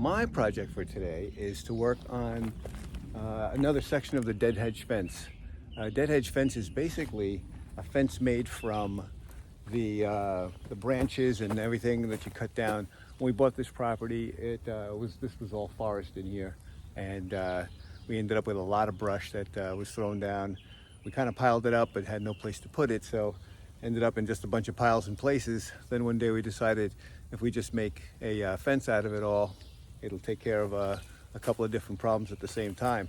my project for today is to work on another section of the dead hedge fence. Dead hedge fence is basically a fence made from the branches and everything that you cut down. When we bought this property, this was all forest in here, and we ended up with a lot of brush that was thrown down. We kind of piled it up but had no place to put it, so ended up in just a bunch of piles in places. Then one day we decided if we just make a fence out of it all, it'll take care of a couple of different problems at the same time.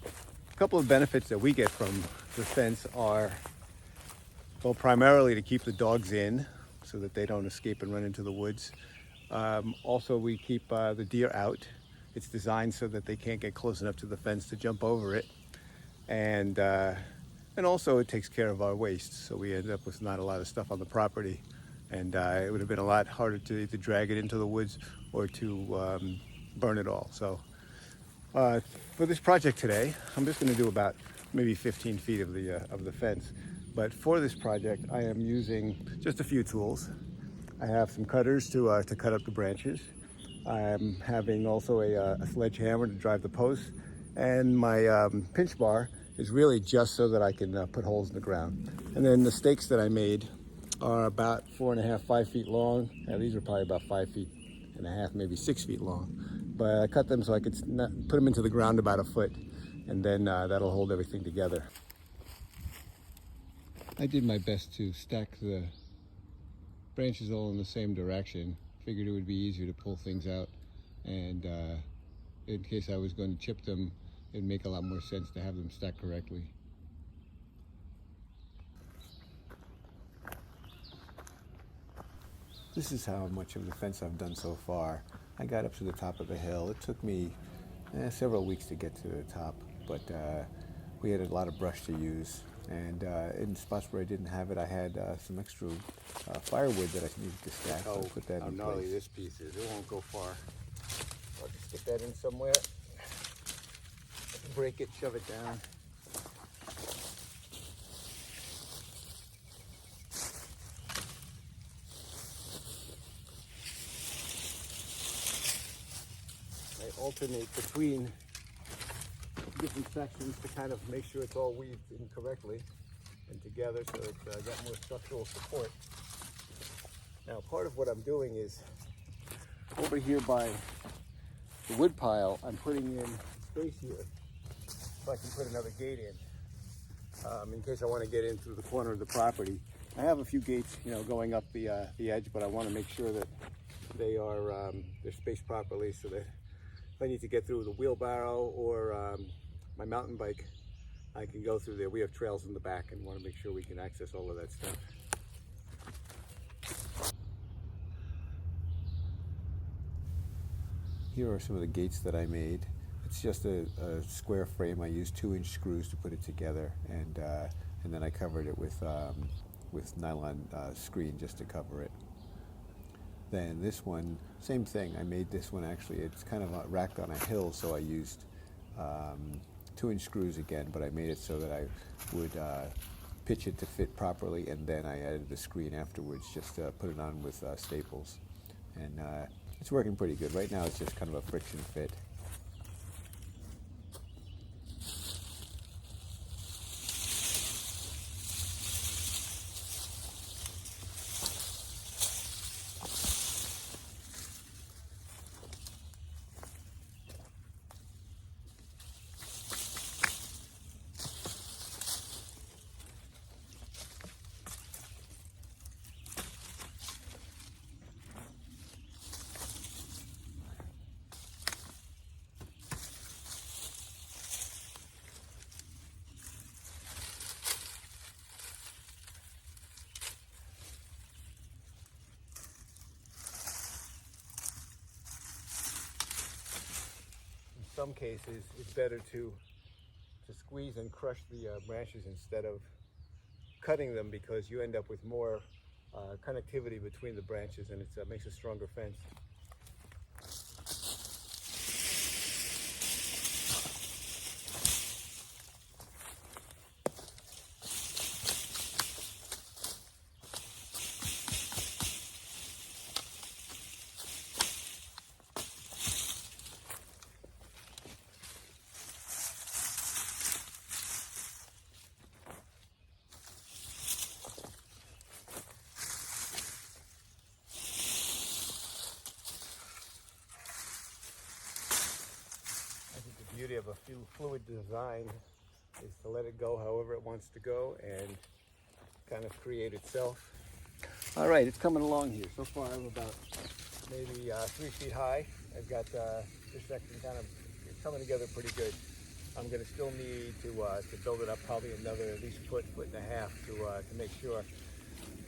A couple of benefits that we get from the fence are, well, primarily to keep the dogs in so that they don't escape and run into the woods. Also, we keep the deer out. It's designed so that they can't get close enough to the fence to jump over it. And also it takes care of our waste, so we end up with not a lot of stuff on the property. And it would have been a lot harder to either drag it into the woods or to burn it all. So for this project today, I'm just going to do about maybe 15 feet of the fence. But for this project, I am using just a few tools. I have some cutters to cut up the branches. I'm having also a sledgehammer to drive the posts. And my pinch bar is really just so that I can put holes in the ground. And then the stakes that I made are about 4.5, 5 feet long. These are probably about 5.5 feet, maybe 6 feet long. But I cut them so I could put them into the ground about a foot, and then that'll hold everything together. I did my best to stack the branches all in the same direction. Figured it would be easier to pull things out, and in case I was going to chip them, it'd make a lot more sense to have them stacked correctly. This is how much of the fence I've done so far. I got up to the top of the hill. It took me several weeks to get to the top, but we had a lot of brush to use. And in spots where I didn't have it, I had some extra firewood that I needed to stack. So I put that in gnarly place. This piece is. It won't go far. I'll just stick that in somewhere. Break it, shove it down. I alternate between different sections to kind of make sure it's all weaved in correctly and together, so it's got more structural support. Now, part of what I'm doing is over here by the wood pile, I'm putting in space here so I can put another gate in case I want to get in through the corner of the property. I have a few gates, going up the edge, but I want to make sure that they're spaced properly so that if I need to get through the wheelbarrow or my mountain bike, I can go through there. We have trails in the back and want to make sure we can access all of that stuff. Here are some of the gates that I made. It's just a square frame. I used 2-inch screws to put it together, and then I covered it with nylon screen just to cover it. Then this one, same thing. I made this one actually. It's kind of racked on a hill, so I used 2-inch screws again, but I made it so that I would pitch it to fit properly, and then I added the screen afterwards just to put it on with staples. And it's working pretty good. Right now it's just kind of a friction fit. In some cases, it's better to squeeze and crush the branches instead of cutting them, because you end up with more connectivity between the branches, and it makes a stronger fence. beauty of a fluid design is to let it go however it wants to go and kind of create itself. All right, it's coming along here. So far I'm about maybe 3 feet high. I've got this section kind of coming together pretty good. I'm going to still need to build it up probably another at least foot and a half to make sure.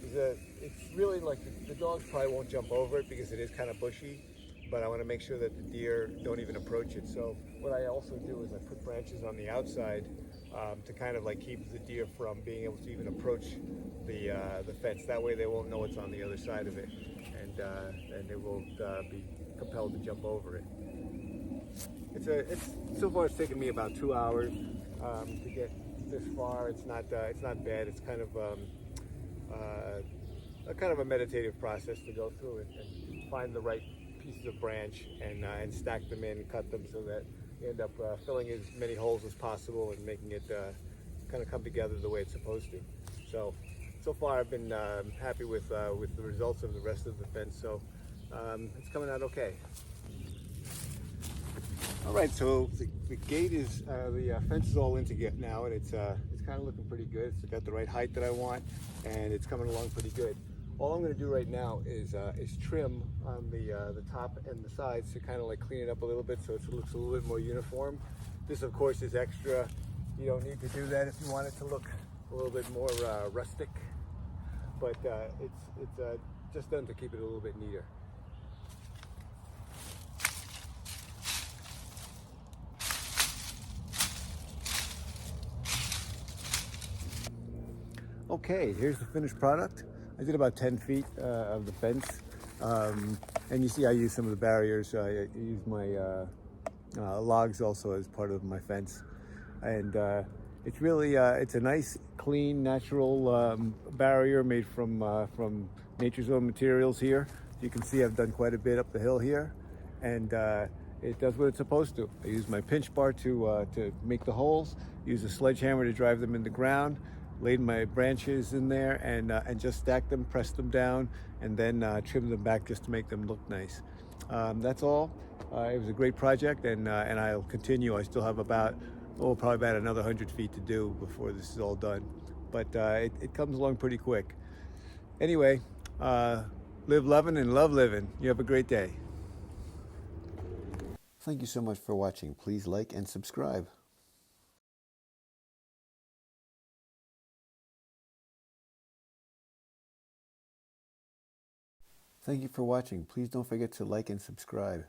It's really like the dogs probably won't jump over it because it is kind of bushy, but I want to make sure that the deer don't even approach it. So what I also do is I put branches on the outside to kind of like keep the deer from being able to even approach the fence. That way they won't know what's on the other side of it, and they won't be compelled to jump over it. So far it's taken me about 2 hours to get this far. It's not bad. It's kind of a meditative process to go through and find the right pieces of branch and stack them in, cut them so that you end up filling as many holes as possible and making it kind of come together the way it's supposed to. So far I've been happy with the results of the rest of the fence. So it's coming out okay. All right, so the gate is, the fence is all in together now, and it's kind of looking pretty good. It's got the right height that I want, and it's coming along pretty good. All I'm going to do right now is trim on the top and the sides to kind of like clean it up a little bit so it looks a little bit more uniform. This, of course, is extra. You don't need to do that if you want it to look a little bit more rustic, but it's just done to keep it a little bit neater. Okay, here's the finished product. I did about 10 feet of the fence. And you see I used some of the barriers. I used my logs also as part of my fence. And it's really, it's a nice, clean, natural barrier made from nature's own materials here. You can see I've done quite a bit up the hill here. And it does what it's supposed to. I use my pinch bar to make the holes, use a sledgehammer to drive them in the ground, laid my branches in there and just stacked them, pressed them down, and then trimmed them back just to make them look nice. That's all. It was a great project, and I'll continue. I still have probably about another 100 feet to do before this is all done. But it comes along pretty quick. Anyway, live loving and love living. You have a great day. Thank you so much for watching. Please like and subscribe. Thank you for watching. Please don't forget to like and subscribe.